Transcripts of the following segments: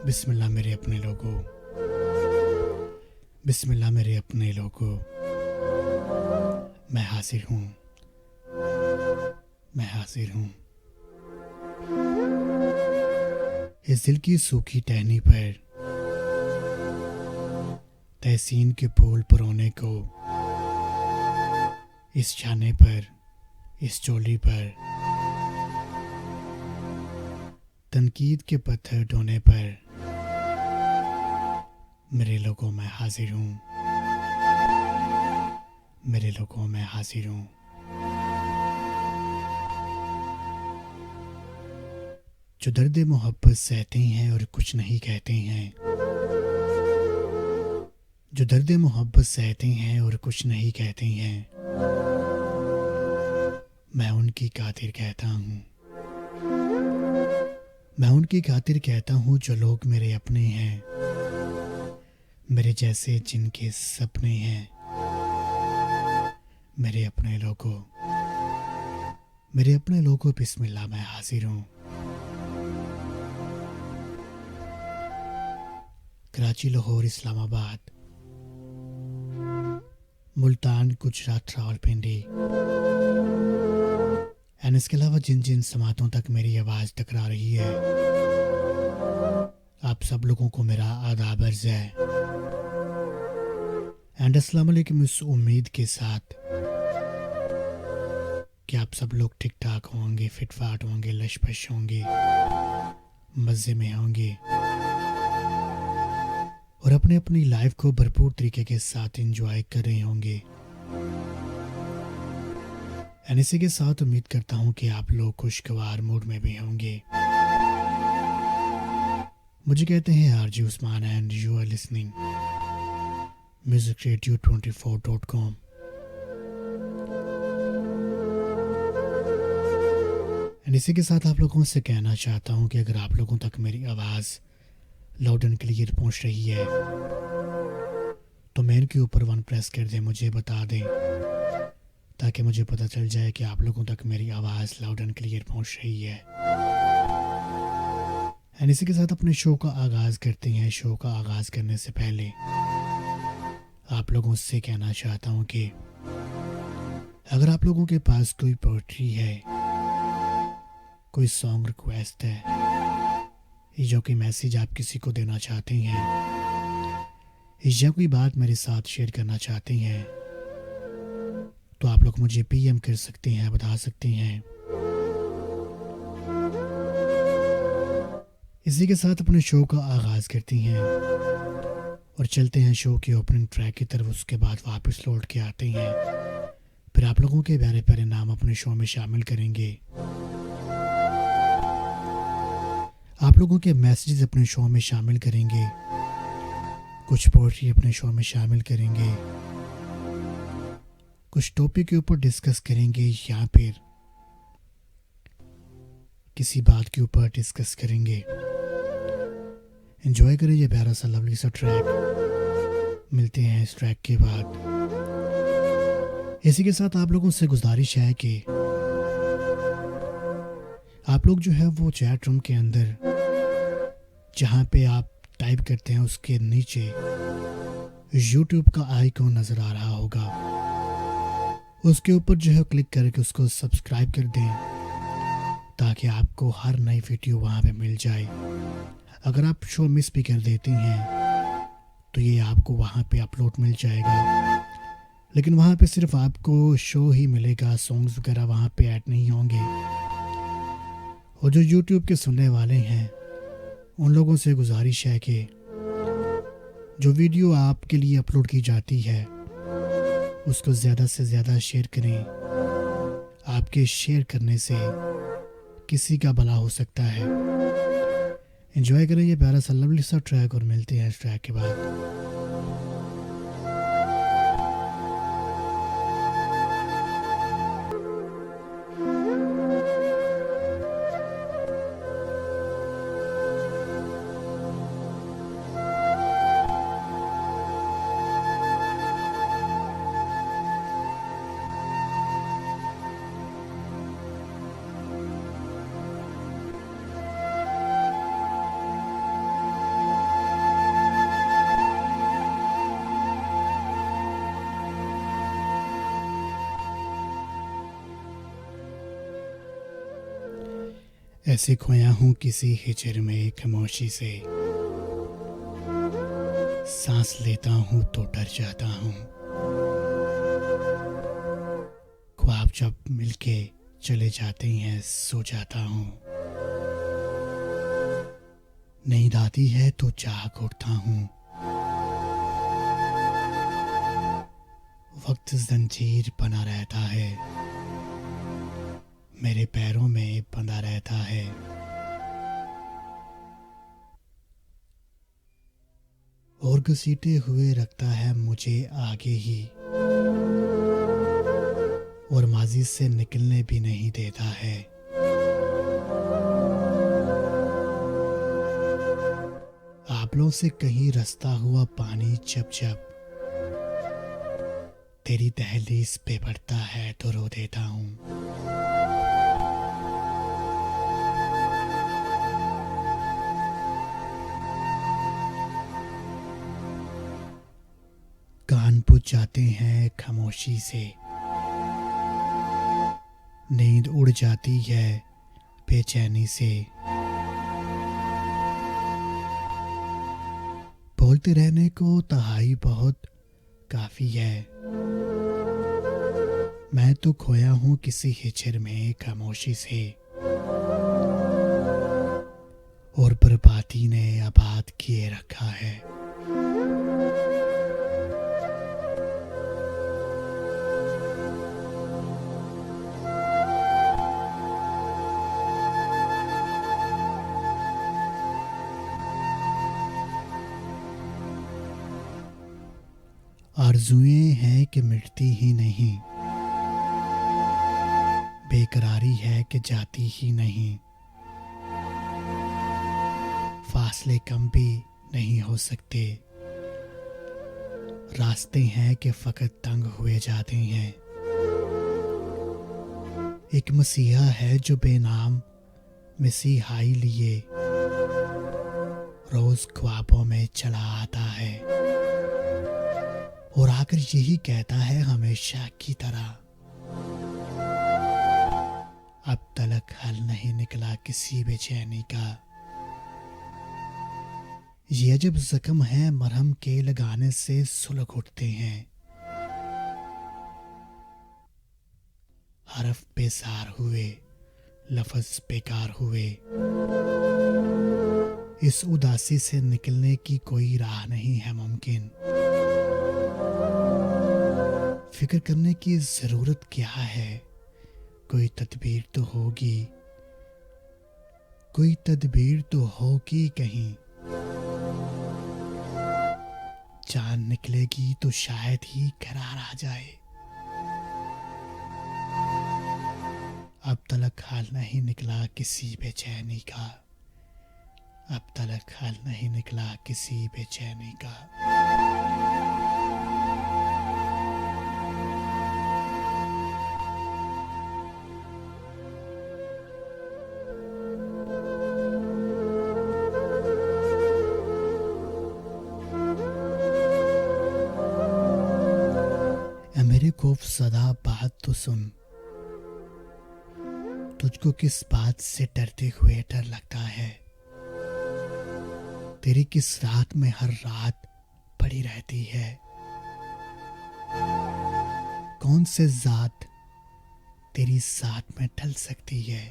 बिस्मिल्लाह मेरे अपने लोगों, बिस्मिल्लाह मेरे अपने लोगों। मैं हाजिर हूँ, मैं हाजिर हूँ। इस दिल की सूखी टहनी पर तहसीन के फूल पुरोने को, इस छाने पर, इस चोली पर तनकीद के पत्थर ढोने पर मेरे लोगों मैं हाजिर हूँ, मेरे लोगों मैं हाजिर हूँ। जो दर्द मोहब्बत सहते हैं और कुछ नहीं कहते हैं, जो दर्द मोहब्बत सहते हैं और कुछ नहीं कहते हैं, मैं उनकी खातिर कहता हूँ, मैं उनकी खातिर कहता हूँ जो लोग मेरे अपने हैं, मेरे जैसे जिनके सपने हैं। मेरे अपने लोगों, मेरे अपने लोगों, बिस्मिल्लाह मैं हाजिर हूँ। कराची, लाहौर, इस्लामाबाद, मुल्तान, गुजरात, रावलपिंडी एंड इसके अलावा जिन जिन समातों तक मेरी आवाज़ टकरा रही है, आप सब लोगों को मेरा आदाब अर्ज़ है एंड अस्सलाम वालेकुम। इस उम्मीद के साथ कि आप सब लोग ठीक ठाक होंगे, फिट फाट होंगे, लशपश होंगे, मज़े में होंगे और अपने अपनी लाइफ को भरपूर तरीके के साथ एंजॉय कर रहे होंगे। एंड इसी के साथ उम्मीद करता हूँ कि आप लोग खुशगवार मूड में भी होंगे। मुझे कहते हैं RJ Usman and you are listening musicradio24.com। And इसी के साथ आप लोगों से कहना चाहता हूँ कि अगर आप लोगों तक मेरी आवाज़ लाउड एंड क्लियर पहुँच रही है तो मेल के ऊपर 1 प्रेस कर दें, मुझे बता दें ताकि मुझे पता चल जाए कि आप लोगों तक मेरी आवाज़ लाउड एंड क्लियर पहुँच रही है। एंड इसी के साथ अपने शो का आगाज़ करते हैं। शो का आगाज़ करने से पहले आप लोगों से कहना चाहता हूँ कि अगर आप लोगों के पास कोई पोइट्री है, कोई सॉन्ग रिक्वेस्ट है या कोई मैसेज आप किसी को देना चाहते हैं या कोई बात मेरे साथ शेयर करना चाहते हैं तो आप लोग मुझे पीएम कर सकते हैं, बता सकते हैं। इसी के साथ अपने शो का आगाज़ करते हैं और चलते हैं शो के ओपनिंग ट्रैक की तरफ। उसके बाद वापस लौट के आते हैं, फिर आप लोगों के प्यारे प्यारे नाम अपने शो में शामिल करेंगे, आप लोगों के मैसेजेस अपने शो में शामिल करेंगे, कुछ पोएट्री अपने शो में शामिल करेंगे, कुछ टॉपिक के ऊपर डिस्कस करेंगे या फिर किसी बात के ऊपर डिस्कस करेंगे। एंजॉय करें ये प्यारा सा लवली सा ट्रैक। मिलते हैं इस ट्रैक के बाद। इसी के साथ आप लोगों से गुजारिश है कि आप लोग जो है वो चैट रूम के अंदर जहाँ पे आप टाइप करते हैं उसके नीचे YouTube का आइकॉन नज़र आ रहा होगा, उसके ऊपर जो है क्लिक करके उसको सब्सक्राइब कर दें ताकि आपको हर नई वीडियो वहाँ पे मिल जाए। अगर आप शो मिस भी कर देती हैं तो ये आपको वहाँ पे अपलोड मिल जाएगा, लेकिन वहाँ पे सिर्फ आपको शो ही मिलेगा, सॉन्ग्स वगैरह वहाँ पे ऐड नहीं होंगे। और जो YouTube के सुनने वाले हैं उन लोगों से गुजारिश है कि जो वीडियो आपके लिए अपलोड की जाती है उसको ज़्यादा से ज़्यादा शेयर करें। आपके शेयर करने से किसी का भला हो सकता है। एंजॉय करें ये प्यारा सा लवली सा ट्रैक और मिलते हैं इस ट्रैक के बाद। ऐसे खोया हूँ किसी हिजर में खामोशी से, सांस लेता हूँ तो डर जाता हूँ। ख्वाब जब मिलके चले जाते हैं सो जाता हूँ। नींद आती है तो जाग उठता हूँ। वक्त जंजीर बना रहता है, मेरे पैरों में बंधा रहता है। और घसीटे हुए रखता है मुझे आगे ही, और माजी से निकलने भी नहीं देता है। आबलों से कहीं रास्ता हुआ पानी जब जब तेरी दहलीज पे पड़ता है तो रो देता हूँ। कान बुझ जाते हैं खामोशी से, नींद उड़ जाती है बेचैनी से। बोलते रहने को तहाई बहुत काफी है, मैं तो खोया हूँ किसी हिजर में खामोशी से। और बर्बादी ने आबाद किए रखा है। आरज़ुएं हैं कि मिटती ही नहीं, बेकरारी है कि जाती ही नहीं। फासले कम भी नहीं हो सकते, रास्ते हैं कि फकत तंग हुए जाते हैं। एक मसीहा है जो बेनाम मसीहाई लिए रोज ख्वाबों में चला आता है, और आकर यही कहता है हमेशा की तरह, अब तलक हल नहीं निकला किसी बेचैनी का। ये अजब जख्म है मरहम के लगाने से सुलग उठते हैं। हरफ बेजार हुए, लफ्ज बेकार हुए। इस उदासी से निकलने की कोई राह नहीं है मुमकिन। फिक्र करने की जरूरत क्या है, कोई तदबीर तो होगी, कोई तदबीर तो होगी कहीं। जान निकलेगी तो शायद ही करार आ जाए। अब तलक हाल नहीं निकला किसी बेचैनी का, अब तलक हाल नहीं निकला किसी बेचैनी का। मेरे खौफ सदा बात तो सुन, तुझको किस बात से डरते हुए डर लगता है। तेरी किस रात में हर रात पड़ी रहती है। कौन से जात तेरी साथ में ढल सकती है,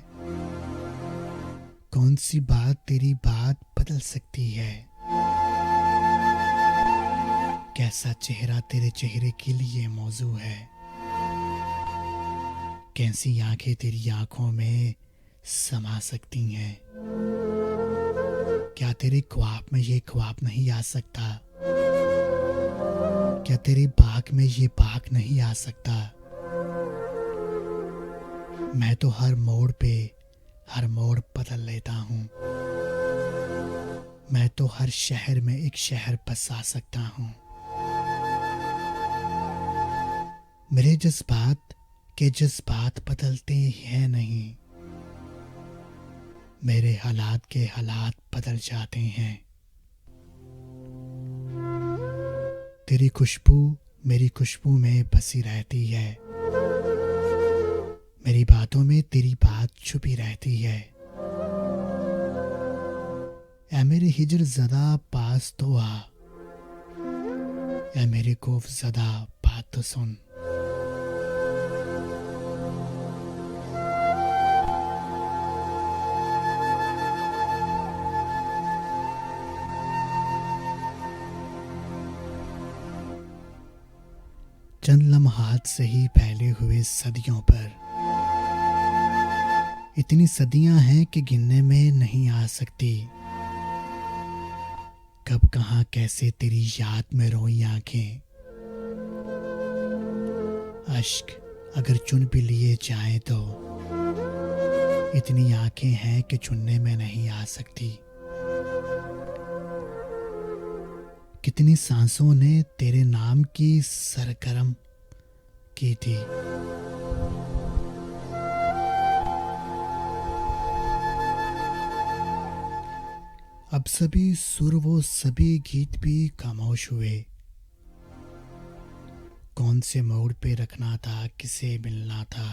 कौन सी बात तेरी बात बदल सकती है। कैसा चेहरा तेरे चेहरे के लिए मौजू है, कैसी आंखें तेरी आंखों में समा सकती हैं। क्या तेरे ख्वाब में ये ख्वाब नहीं आ सकता, क्या तेरे बाग में ये बाग नहीं आ सकता। मैं तो हर मोड़ पे हर मोड़ बदल लेता हूँ, मैं तो हर शहर में एक शहर बसा सकता हूँ। मेरे जज्बात के जज्बात बदलते हैं नहीं, मेरे हालात के हालात बदल जाते हैं। तेरी खुशबू मेरी खुशबू में बसी रहती है, मेरी बातों में तेरी बात छुपी रहती है। ऐ मेरी हिजर ज़दा पास तो आ, ऐ मेरी खौफ ज़दा बात तो सुन। चंद लम्हात से ही फैले हुए सदियों पर, इतनी सदियां हैं कि गिनने में नहीं आ सकती। कब कहां कैसे तेरी याद में रोई आंखें, अश्क अगर चुन भी लिए जाएं तो इतनी आंखें हैं कि चुनने में नहीं आ सकती। कितनी सांसों ने तेरे नाम की सरगर्म की थी, अब सभी सुर वो सभी गीत भी खामोश हुए। कौन से मोड़ पे रखना था, किसे मिलना था,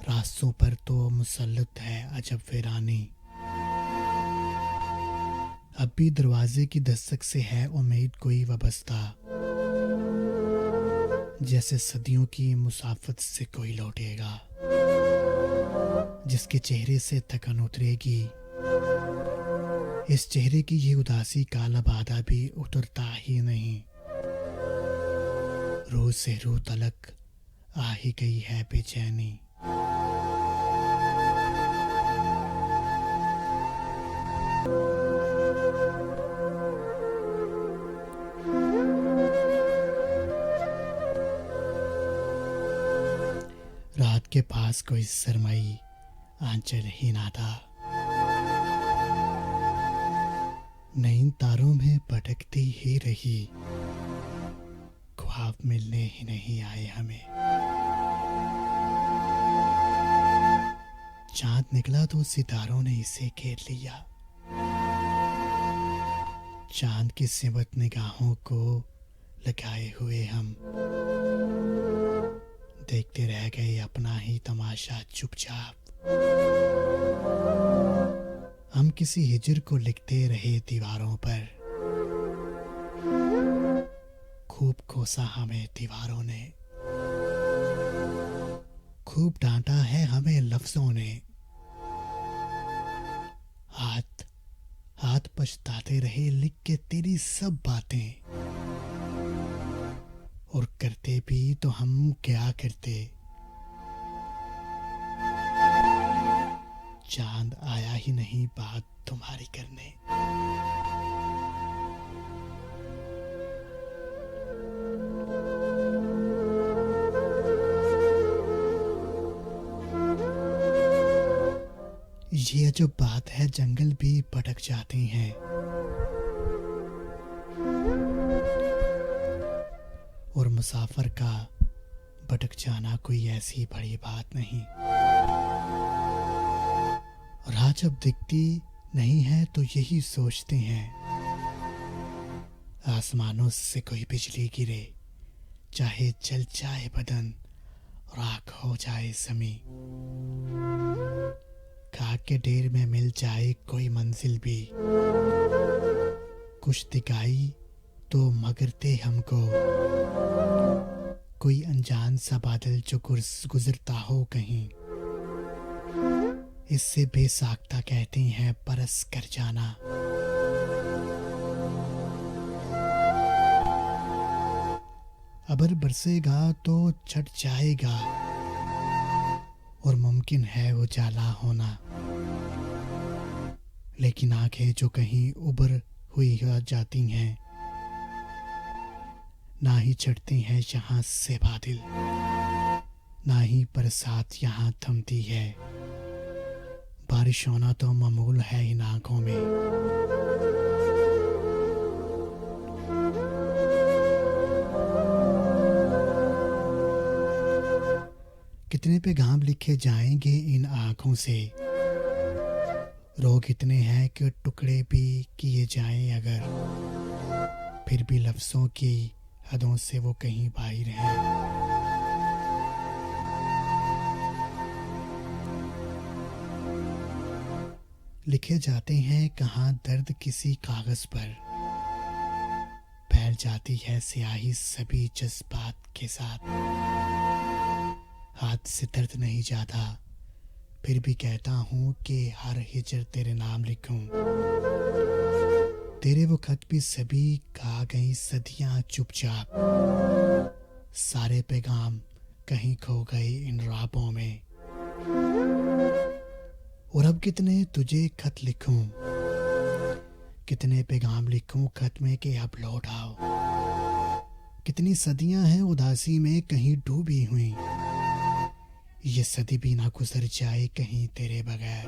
रास्तों पर तो मुसल्लत है अजब वीरानी। अब भी दरवाजे की दस्तक से है उम्मीद कोई वाबस्ता, जैसे सदियों की मुसाफत से कोई लौटेगा, जिसके चेहरे से थकन उतरेगी। इस चेहरे की ये उदासी का लबादा भी उतरता ही नहीं। रूह से रूह तलक आ ही गई है बेचैनी। रात के पास कोई सरमई आंचल ही ना था, नई तारों में भटकती ही रही, ख्वाब मिलने ही नहीं आए हमें। चांद निकला तो सितारों ने इसे घेर लिया, चांद की सिमत निगाहों को लगाए हुए हम देखते रह गए अपना ही तमाशा चुपचाप। हम किसी हिजर को लिखते रहे दीवारों पर, खूब कोसा हमें दीवारों ने, खूब डांटा है हमें लफ्जों ने। हाथ हाथ पछताते रहे लिख के तेरी सब बातें, और करते भी तो हम क्या करते। चांद आया ही नहीं बात तुम्हारी करने। ये जो बात है, जंगल भी भटक जाते हैं, और मुसाफिर का भटक जाना कोई ऐसी बड़ी बात नहीं। राह जब दिखती नहीं है तो यही सोचते हैं, आसमानों से कोई बिजली गिरे, चाहे जल जाए बदन, राख हो जाए ज़मीं, खाक के ढेर में मिल जाए कोई मंजिल भी, कुछ दिखाई तो मगरते हमको, कोई अनजान सा बादल जो गुजरता हो कहीं, इससे बेसाख्ता कहते हैं बरस कर जाना। अबर बरसेगा तो छट जाएगा, और मुमकिन है वो जाला होना, लेकिन आंखें जो कहीं उबर हुई जाती हैं, ना ही चढ़ते हैं यहाँ से बादल, ना ही बरसात यहाँ थमती है। बारिश होना तो मामूल है इन आंखों में। कितने पैगाम लिखे जाएंगे इन आंखों से, रोग इतने हैं कि टुकड़े भी किए जाएं अगर, फिर भी लफ्जों की हदों से वो कहीं बाहर हैं। लिखे जाते हैं कहाँ दर्द किसी कागज पर, फैल जाती है स्याही सभी जज्बात के साथ। हाथ से दर्द नहीं जाता, फिर भी कहता हूँ कि हर हिजर तेरे नाम लिखूं। तेरे वो खत भी सभी गा गई सदियां चुपचाप, सारे पैगाम कहीं खो गए इन रातों में। और अब कितने तुझे खत लिखूं, कितने पैगाम लिखूं खत में कि अब लौट आओ। कितनी सदियां हैं उदासी में कहीं डूबी हुई, ये सदी भी ना गुजर जाए कहीं तेरे बगैर।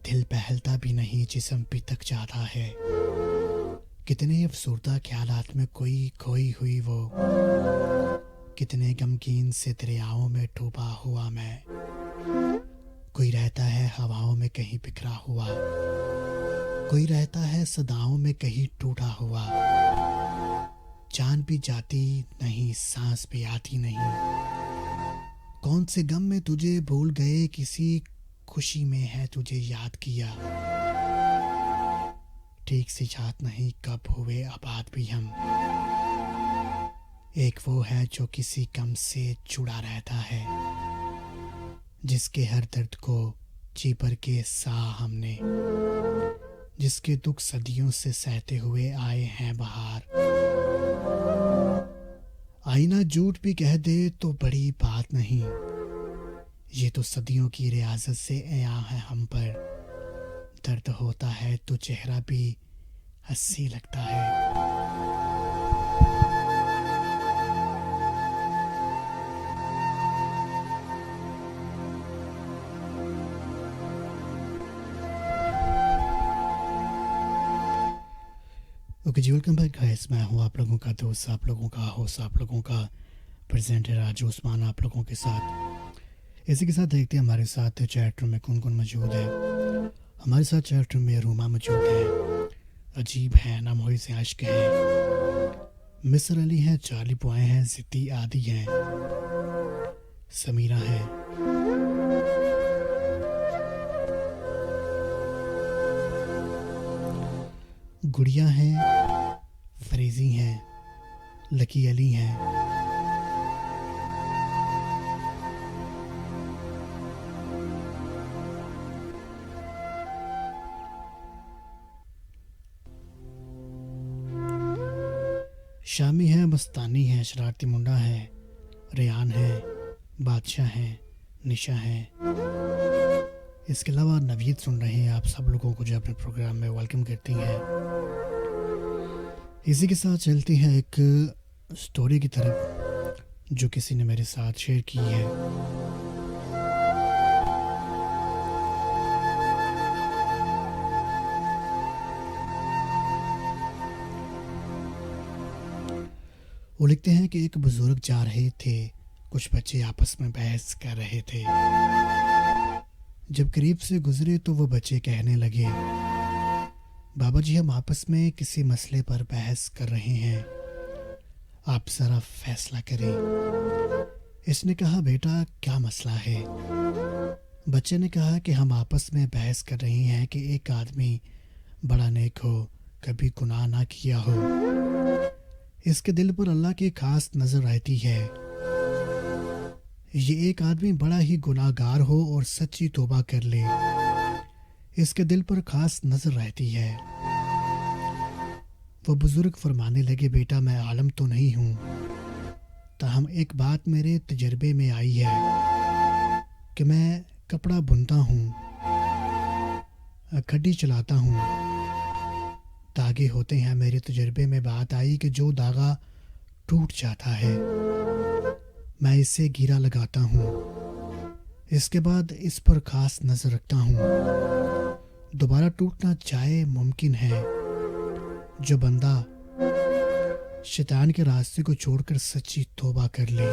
दिल बहलता भी नहीं, जिस्म भी थक जाता है। कितने अफसरदा ख्यालात में कोई खोई हुई वो, कितने गमगीन से दरियाओं में डूबा हुआ मैं। कोई रहता है हवाओं में कहीं बिखरा हुआ, कोई रहता है सदाओं में कहीं टूटा हुआ। जान भी जाती नहीं, सांस भी आती नहीं। कौन से गम में तुझे भूल गए, किसी खुशी में है तुझे याद किया। ठीक से याद नहीं कब हुए आबाद भी हम। एक वो है जो किसी गम से जुड़ा रहता है, जिसके हर दर्द को जी भर के सहा हमने, जिसके दुख सदियों से सहते हुए आए हैं बाहर। आईना झूठ भी कह दे तो बड़ी बात नहीं, ये तो सदियों की रियाजत से आया है हम पर। दर्द होता है तो चेहरा भी हंसी लगता है। ओके जी, वेलकम बैक गाइस। मैं हूँ आप लोगों का दोस्त, आप लोगों का होस्ट, आप लोगों का प्रेजेंटर राजू उस्मान आप लोगों के साथ। इसी के साथ देखते हैं हमारे साथ चैट रूम में कौन कौन मौजूद है। हमारे साथ चैट रूम में रूमा मौजूद है, अजीब है, नामोही से आशिक है, मिसर अली है, चार्ली बॉय हैं, जिद्दी आदि हैं, समीरा है, गुड़िया हैं, फरीजी हैं, लकी अली हैं, शामी है, मस्तानी है, शरारती मुंडा है, रेयान है, बादशाह है, निशा है। इसके अलावा नवीद सुन रहे हैं। आप सब लोगों को जो अपने प्रोग्राम में वेलकम करती हैं। इसी के साथ चलती है एक स्टोरी की तरफ जो किसी ने मेरे साथ शेयर की है। वो लिखते हैं कि एक बुजुर्ग जा रहे थे, कुछ बच्चे आपस में बहस कर रहे थे। जब करीब से गुजरे तो वो बच्चे कहने लगे, बाबा जी हम आपस में किसी मसले पर बहस कर रहे हैं, आप जरा फैसला करें। इसने कहा, बेटा क्या मसला है? बच्चे ने कहा कि हम आपस में बहस कर रहे हैं कि एक आदमी बड़ा नेक हो, कभी गुनाह ना किया हो, इसके दिल पर अल्लाह की खास नजर रहती है। ये एक आदमी बड़ा ही गुनाहगार हो और सच्ची तौबा कर ले, इसके दिल पर खास नजर रहती है। वो बुजुर्ग फरमाने लगे, बेटा मैं आलम तो नहीं हूँ, ताहम एक बात मेरे तजर्बे में आई है कि मैं कपड़ा बुनता हूँ, गड्डी चलाता हूँ, धागे होते हैं। मेरे तजर्बे में बात आई कि जो धागा टूट जाता है मैं इसे गिरा लगाता हूँ, इसके बाद इस पर खास नजर रखता हूँ, दोबारा टूटना चाहे मुमकिन है। जो बंदा शैतान के रास्ते को छोड़कर सच्ची तौबा कर ले,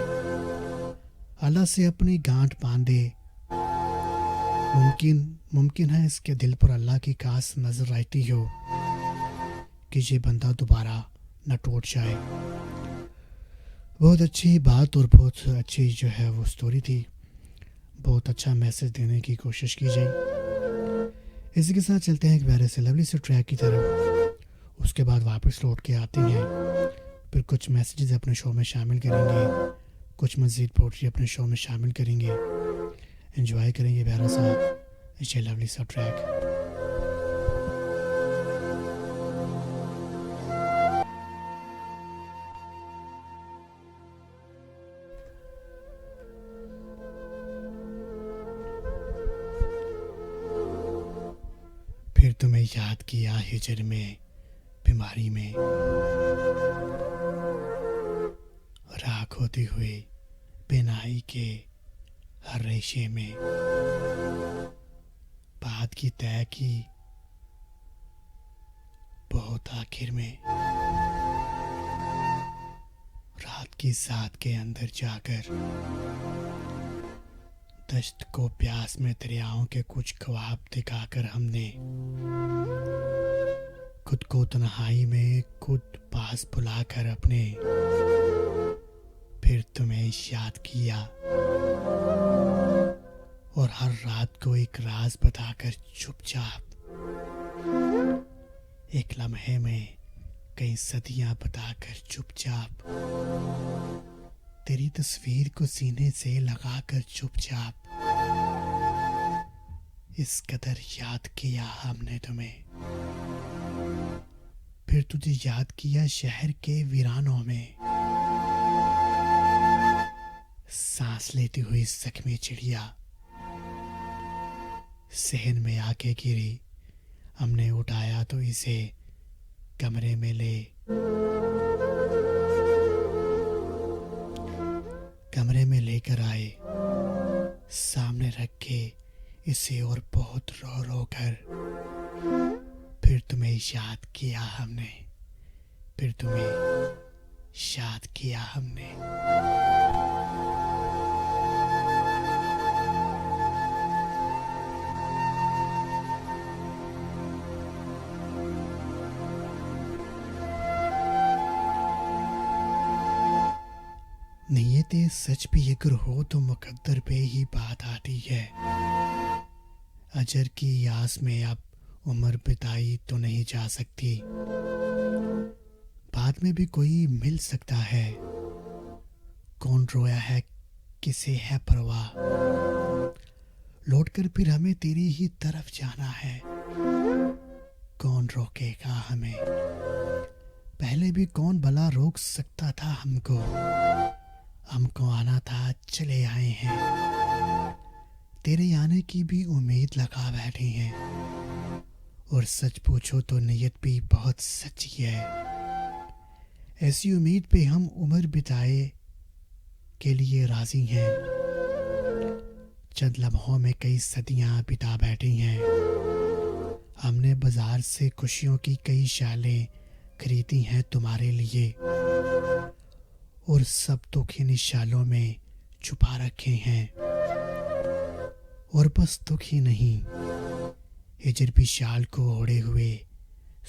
अल्लाह से अपनी गांठ बांधे, मुमकिन है इसके दिल पर अल्लाह की खास नजर रहती हो कि ये बंदा दोबारा न टूट जाए। बहुत अच्छी बात और बहुत अच्छी जो है वो स्टोरी थी। बहुत अच्छा मैसेज देने की कोशिश की जाए। इसी के साथ चलते हैं एक प्यारे से लवली से ट्रैक की तरफ। उसके बाद वापस लौट के आते हैं, फिर कुछ मैसेजेस अपने शो में शामिल करेंगे, कुछ मज़ीद पोट्री अपने शो में शामिल करेंगे। एंजॉय करेंगे प्यारा सा ये लवली सा ट्रैक। फिर तुम्हें याद किया हिजर में, बीमारी में, राख होती हुई बेनाई के हर रेशे में। बात की तय की बहुत आखिर में, रात की साथ के अंदर जाकर दश्त को प्यास में दरियाओं के कुछ ख्वाब दिखाकर हमने खुद को तन्हाई में खुद पास बुलाकर अपने फिर तुम्हें याद किया, और हर रात को एक राज बताकर चुपचाप एक लम्हे में कई सदियां बताकर चुपचाप तेरी तस्वीर को सीने से लगाकर चुपचाप इस कदर याद किया हमने तुम्हें। फिर तुझे याद किया शहर के वीरानों में, सांस लेती हुई जख्मी चिड़िया सहन में आके गिरी। हमने उठाया तो इसे कमरे में ले, कमरे में लेकर आए, सामने रख के इसे और बहुत रो रो कर फिर तुम्हें याद किया हमने, फिर तुम्हें याद किया हमने। नियते सच भी अगर हो तो मुकद्दर पे ही बात आती है। अजर की आस में अब उम्र बिताई तो नहीं जा सकती, बाद में भी कोई मिल सकता है। कौन रोया है किसे है परवाह, लौट कर फिर हमें तेरी ही तरफ जाना है। कौन रोकेगा हमें, पहले भी कौन भला रोक सकता था हमको। हमको आना था चले आए हैं, तेरे आने की भी उम्मीद लगा बैठे हैं। और सच पूछो तो नीयत भी बहुत सच्ची है, ऐसी उम्मीद पे हम उम्र बिताए के लिए राजी हैं। चंद लम्हों में कई सदियां बिता बैठी हैं। हमने बाजार से खुशियों की कई शालें खरीदी हैं तुम्हारे लिए, और सब दुख इन शालों में छुपा रखे हैं। और बस दुख ही नहीं, हिजर भी शाल को ओढ़े हुए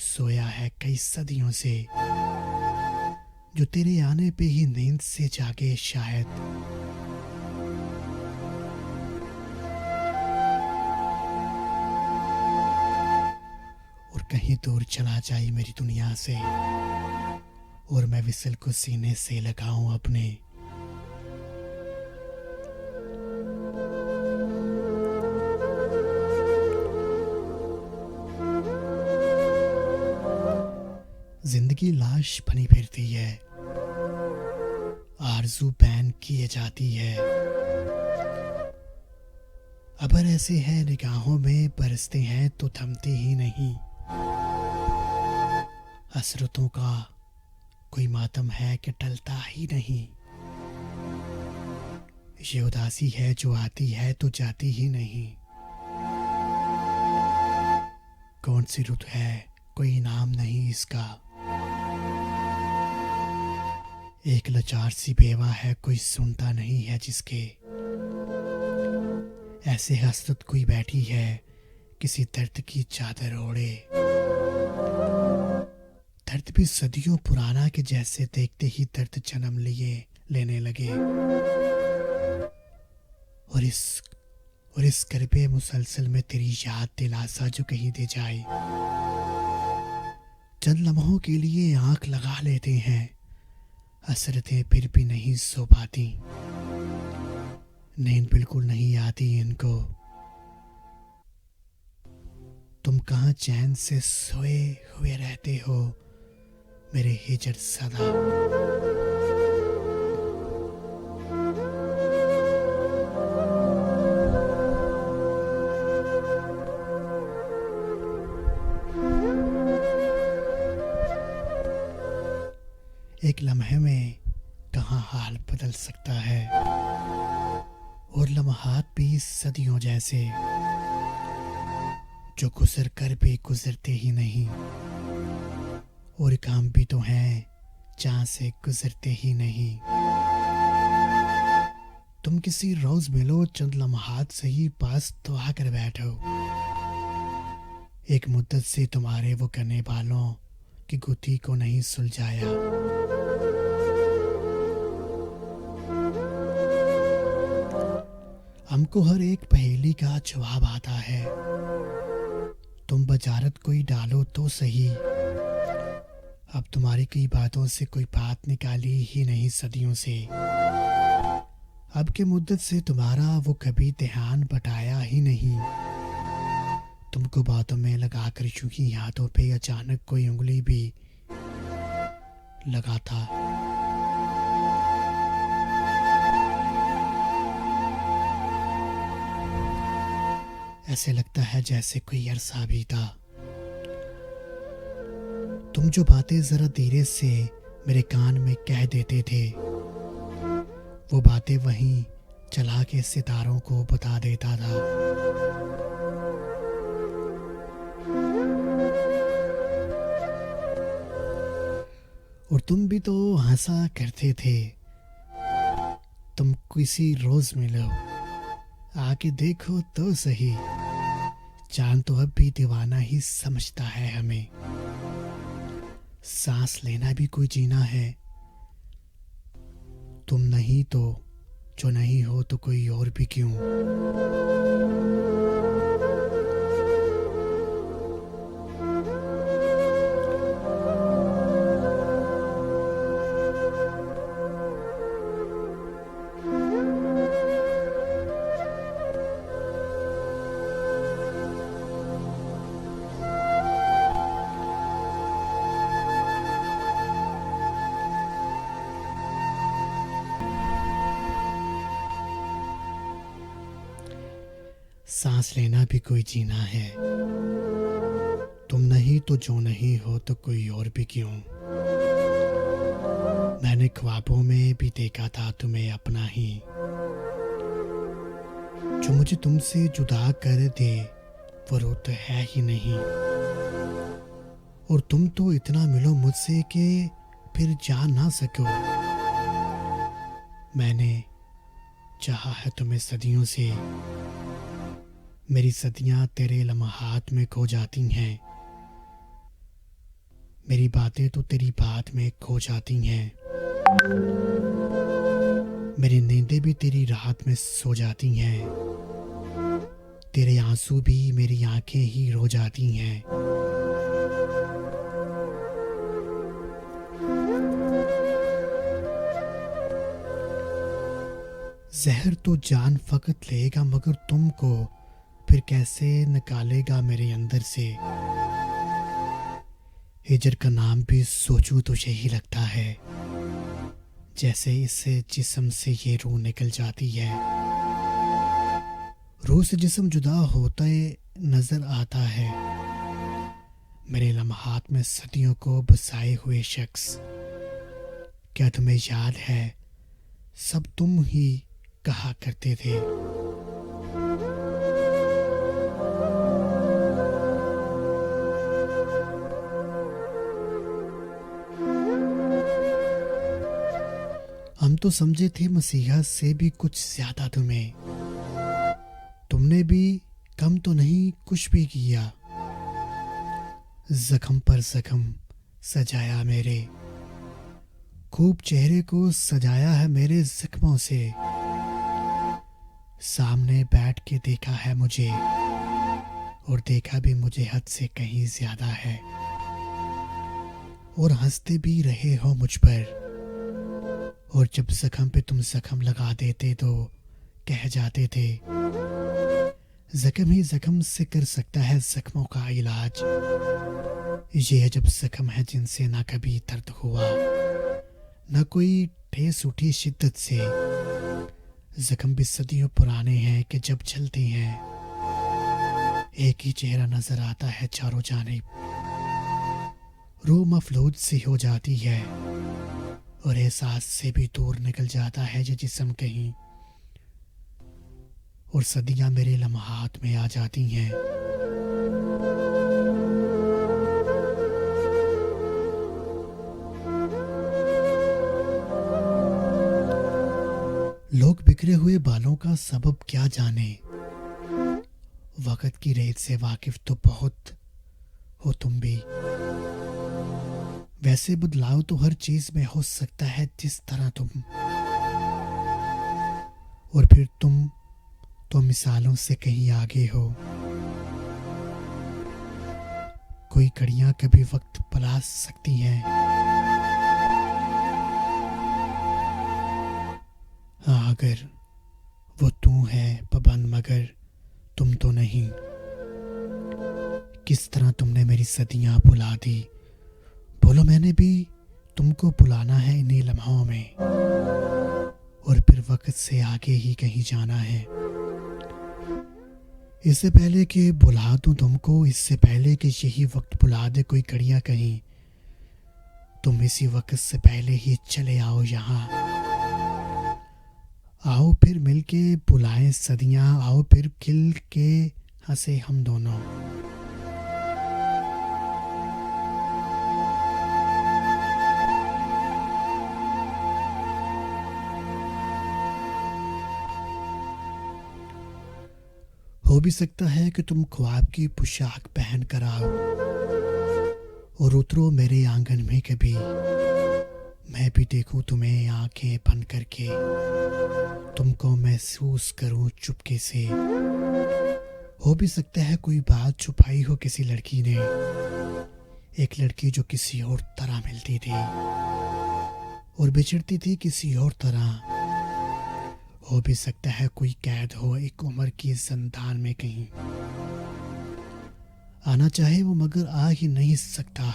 सोया है कई सदियों से, जो तेरे आने पे ही नींद से जागे शायद। और कहीं दूर चला जाए मेरी दुनिया से, और मैं विसल को सीने से लगाऊं अपने। जिंदगी लाश बनी फिरती है, आरज़ू बैन किए जाती है। अबर ऐसे है निगाहों में बरसते हैं तो थमते ही नहीं। हसरतों का कोई मातम है कि टलता ही नहीं। ये उदासी है जो आती है तो जाती ही नहीं। कौन सी रुत है कोई नाम नहीं इसका, एक लाचार सी बेवा है कोई सुनता नहीं है जिसके। ऐसे हसरत कोई बैठी है किसी दर्द की चादर ओढ़े, दर्द भी सदियों पुराना के जैसे देखते ही दर्द जन्म लिए लेने लगे। और इस करबे मुसलसल में तेरी याद दिलासा जो कहीं दे जाए। चंद लम्हों के लिए आंख लगा लेते हैं, हसरतें फिर भी नहीं सो पाती, नींद बिल्कुल नहीं आती इनको। तुम कहाँ चैन से सोए हुए रहते हो मेरे हिजर सदा। एक लम्हे में कहाँ हाल बदल सकता है, और लम्हात भी सदियों जैसे जो गुजर कर भी गुजरते ही नहीं, और काम भी तो हैं जहाँ से गुजरते ही नहीं। तुम किसी रोज मिलो, चंद लम्हात से ही पास तो आकर बैठो। एक मुद्दत से तुम्हारे वो करने वालों की गुत्थी को नहीं सुलझाया। हमको हर एक पहेली का जवाब आता है, तुम बजारत कोई डालो तो सही। अब तुम्हारी कई बातों से कोई बात निकाली ही नहीं सदियों से। अब के मुद्दत से तुम्हारा वो कभी ध्यान बटाया ही नहीं। तुमको बातों में लगा कर चुकी हाथों पे अचानक कोई उंगली भी लगा था। ऐसे लगता है जैसे कोई अरसा भी था। तुम जो बातें जरा धीरे से मेरे कान में कह देते थे, वो बातें वहीं चला के सितारों को बता देता था। और तुम भी तो हंसा करते थे। तुम किसी रोज मिलो, आके देखो तो सही। चांद तो अब भी दीवाना ही समझता है हमें। सांस लेना भी कोई जीना है। तुम नहीं तो जो नहीं हो तो कोई और भी क्यों। सांस लेना भी कोई जीना है। तुम नहीं तो जो नहीं हो तो कोई और भी क्यों। मैंने ख्वाबों में भी देखा था तुम्हें अपना ही, जो मुझे तुमसे जुदा कर दे वो रुत है ही नहीं। और तुम तो इतना मिलो मुझसे कि फिर जा ना सको। मैंने चाहा है तुम्हें सदियों से, मेरी सदियां तेरे लम्हात में खो जाती हैं। मेरी बातें तो तेरी बात में खो जाती हैं। मेरी नींदें भी तेरी रात में सो जाती हैं। तेरे आंसू भी मेरी आंखें ही रो जाती हैं। जहर तो जान फकत लेगा, मगर तुमको फिर कैसे निकालेगा मेरे अंदर से। हिजर का नाम भी सोचूं तो यही लगता है, जैसे इस जिस्म से ये रूह निकल जाती है। रूह से जिस्म जुदा होता नजर आता है। मेरे लम्हात में सदियों को बसाए हुए शख्स, क्या तुम्हें याद है सब तुम ही कहा करते थे। हम तो समझे थे मसीहा से भी कुछ ज्यादा तुम्हें। तुमने भी कम तो नहीं कुछ भी किया। जख्म पर जख्म सजाया मेरे, खूब चेहरे को सजाया है मेरे जख्मों से। सामने बैठ के देखा है मुझे, और देखा भी मुझे हद से कहीं ज्यादा है। और हंसते भी रहे हो मुझ पर, और जब जख्म पे तुम जख्म लगा देते तो कह जाते थे, जख्म ही जख्म से कर सकता है जख्मों का इलाज। ये है जब जख्म है जिनसे ना कभी दर्द हुआ, ना कोई ठेस उठी शिद्दत से। जख्म भी सदियों पुराने हैं कि जब चलते हैं एक ही चेहरा नजर आता है चारों जानिब। रूह मफलूज सी हो जाती है, और एहसास से भी दूर निकल जाता है ये जिस्म कहीं, और सदियां मेरे लम्हात में आ जाती हैं। लोग बिखरे हुए बालों का सबब क्या जाने, वक्त की रेत से वाकिफ तो बहुत हो तुम भी। वैसे बदलाव तो हर चीज में हो सकता है जिस तरह तुम, और फिर तुम तो मिसालों से कहीं आगे हो। कोई कड़ियां कभी वक्त बुला सकती हैं, हाँ अगर वो तू है पाबंद, मगर तुम तो नहीं। किस तरह तुमने मेरी सदियां भुला दी, बोलो मैंने भी तुमको बुलाना है इन्हीं लम्हों में, और फिर वक्त से आगे ही कहीं जाना है। इससे पहले कि बुला दूं तुमको, इससे पहले कि यही वक्त बुला दे कोई कड़ियां कहीं, तुम इसी वक्त से पहले ही चले आओ यहाँ। आओ फिर मिलके बुलाएं सदियां, आओ फिर खिल के हंसे हम दोनों। हो भी सकता है कि तुम ख्वाब की पोशाक पहन कर आओ और उतरो मेरे आंगन में कभी। मैं भी देखूं तुम्हें आंखें बंद करके, तुमको महसूस करूं चुपके से। हो भी सकता है कोई बात छुपाई हो किसी लड़की ने, एक लड़की जो किसी और तरह मिलती थी और बिछड़ती थी किसी और तरह। हो भी सकता है कोई कैद हो एक उम्र की जिंदान में कहीं, आना चाहे वो मगर आ ही नहीं सकता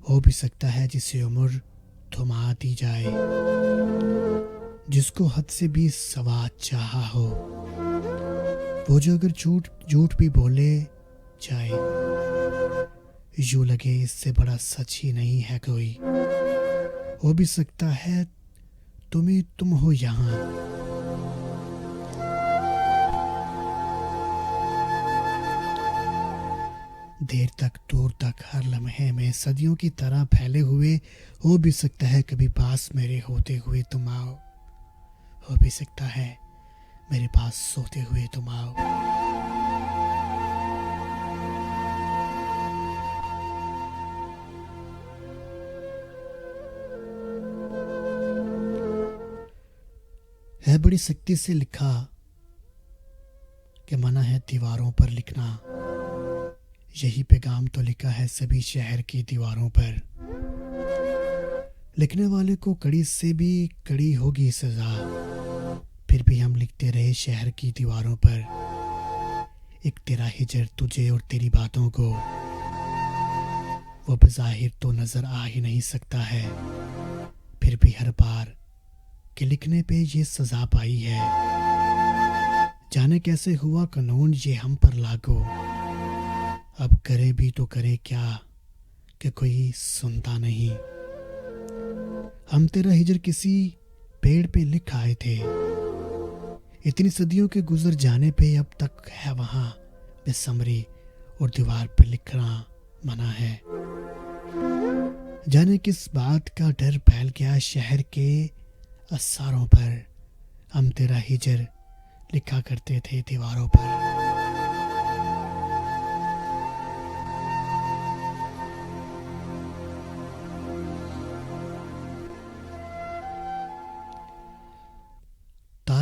हो भी सकता है जिसे उम्र थमा दी जाए, जिसको हद से भी सवा चाहा हो, वो जो अगर झूठ भी बोले जाए, यूं लगे इससे बड़ा सच ही नहीं है कोई। हो भी सकता है तुम हो यहाँ। देर तक दूर तक हर लम्हे में सदियों की तरह फैले हुए। हो भी सकता है कभी पास मेरे होते हुए तुम आओ, हो भी सकता है मेरे पास सोते हुए तुम आओ। है बड़ी सख्ती से लिखा कि मना है दीवारों पर लिखना, यही पैगाम तो लिखा है सभी शहर की दीवारों पर। लिखने वाले को कड़ी से भी कड़ी होगी सजा, फिर भी हम लिखते रहे शहर की दीवारों पर। एक तेरा हिजर तुझे और तेरी बातों को, वो बज़ाहिर तो नजर आ ही नहीं सकता है, फिर भी हर बार कि लिखने पे ये सजा पाई है। जाने कैसे हुआ कानून ये हम पर लागू, अब करे भी तो करे क्या कि कोई सुनता नहीं। हम तेरा हिजर किसी पेड़ पे लिख आए थे, इतनी सदियों के गुजर जाने पे अब तक है वहां बेसमरी, और दीवार पे लिखना मना है। जाने किस बात का डर फैल गया शहर के असारों पर, हम तेरा हिजर लिखा करते थे दीवारों पर।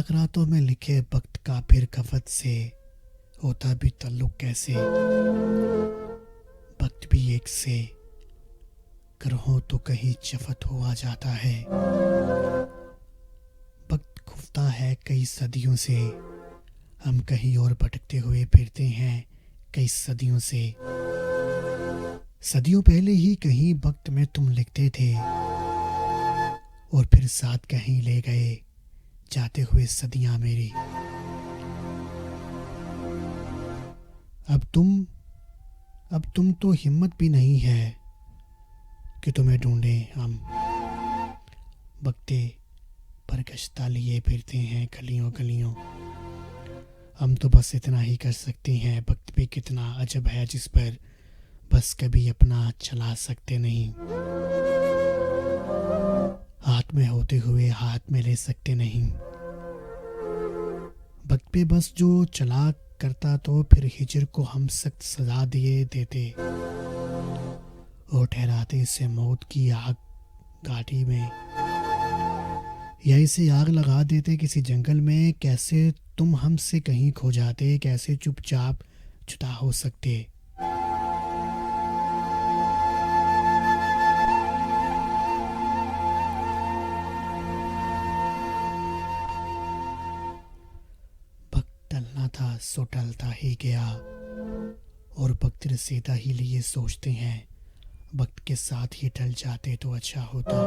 राग रातों में लिखे वक्त का फिर खफत से होता भी तल्लुक कैसे। वक्त भी एक से करहो तो कहीं चफत हो आ जाता है। वक्त खुफ्ता है कई सदियों से, हम कहीं और भटकते हुए फिरते हैं कई सदियों से। सदियों पहले ही कहीं वक्त में तुम लिखते थे और फिर साथ कहीं ले गए जाते हुए सदियां मेरी। अब तुम तो हिम्मत भी नहीं है कि तुम्हें ढूंढें हम। वक्ते पर गश्ता लिए फिरते हैं गलियों गलियों। हम तो बस इतना ही कर सकते हैं। वक्त भी कितना अजब है जिस पर बस कभी अपना चला सकते नहीं। हाथ में होते हुए हाथ में ले सकते नहीं। वक्त पे बस जो चला करता तो फिर हिजर को हम सख्त सजा दिए देते और ठहराते इसे मौत की आग घाटी में, या इसे आग लगा देते किसी जंगल में। कैसे तुम हमसे कहीं खो जाते, कैसे चुपचाप जुदा हो सकते। टलना था सो टलता ही गया और वक्त रसीदा ही लिए सोचते हैं वक्त के साथ ही टल जाते तो अच्छा होता।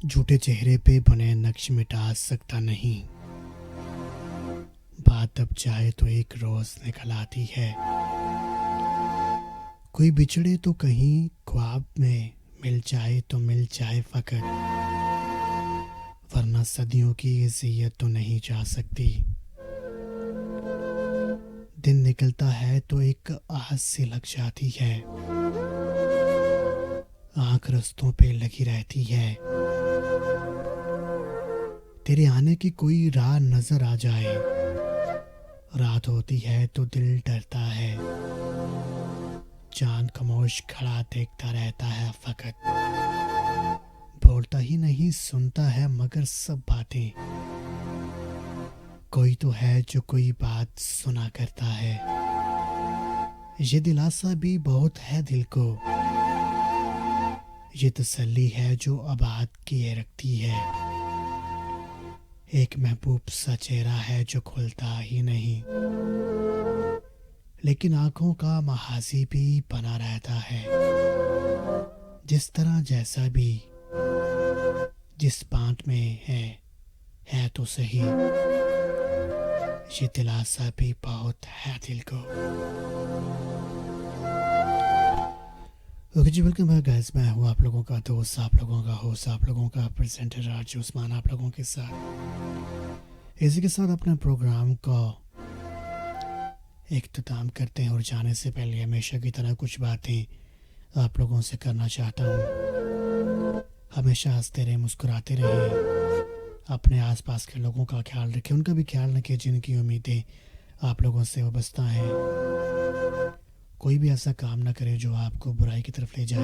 झूठे चेहरे पे बने नक्श मिटा सकता नहीं। बात अब जाए तो एक रोज निकल आती है। कोई बिछड़े तो कहीं ख्वाब में मिल जाए तो मिल जाए फकत, वरना सदियों की इज़्ज़त तो नहीं जा सकती। दिन निकलता है तो एक आहट सी लग जाती है। आंख रस्तों पे लगी रहती है। तेरे आने की कोई राह नजर आ जाए। रात होती है तो दिल डरता है। चांद खामोश खड़ा देखता रहता है फकत। बोलता ही नहीं सुनता है मगर सब बातें। कोई तो है जो कोई बात सुना करता है। ये दिलासा भी बहुत है दिल को। ये तसल्ली है जो आबाद किए रखती है। एक महबूब सा चेहरा है जो खुलता ही नहीं, लेकिन आंखों का महाजी भी बना रहता है। जिस तरह जैसा भी जिस बात में है तो सही। ये दिलासा भी बहुत है दिल को। ओके जी, वेलकम है गाइस। मैं हूँ आप लोगों का दोस्त, आप लोगों का होस्ट, आप लोगों का प्रेजेंटर राज उस्मान, आप लोगों के साथ इसी के साथ अपने प्रोग्राम का इख्तिताम करते हैं। और जाने से पहले हमेशा की तरह कुछ बातें आप लोगों से करना चाहता हूँ। हमेशा हंसते रहें, मुस्कुराते रहें, अपने आसपास के लोगों का ख्याल रखें, उनका भी ख्याल रखें जिनकी उम्मीदें आप लोगों से वाबस्ता हैं। कोई भी ऐसा काम ना करे जो आपको बुराई की तरफ ले जाए।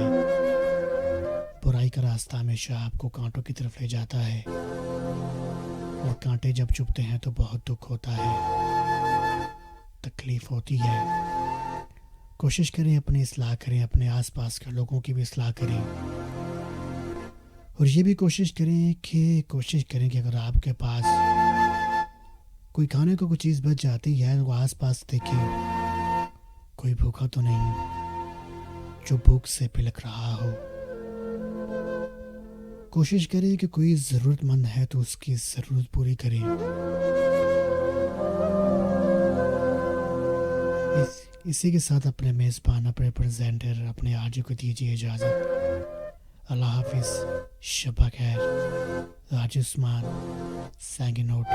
बुराई का रास्ता हमेशा आपको कांटों की तरफ ले जाता है, और कांटे जब चुभते हैं तो बहुत दुख होता है, तकलीफ होती है। कोशिश करें अपनी इस्लाह करें, अपने आसपास के लोगों की भी इस्लाह करें। और ये भी कोशिश करें कि अगर आपके पास कोई खाने को कोई चीज़ बच जाती है तो आसपास देखें कोई भूखा तो नहीं जो भूख से पिलक रहा हो। कोशिश करें कि कोई ज़रूरतमंद है तो उसकी ज़रूरत पूरी करें। इसी के साथ अपने मेज़बान, अपने प्रेजेंटर, अपने आरजे को दीजिए इजाज़त। अल्लाह हाफिज़, शब खैर। राज उस्मान, साइनिंग आउट।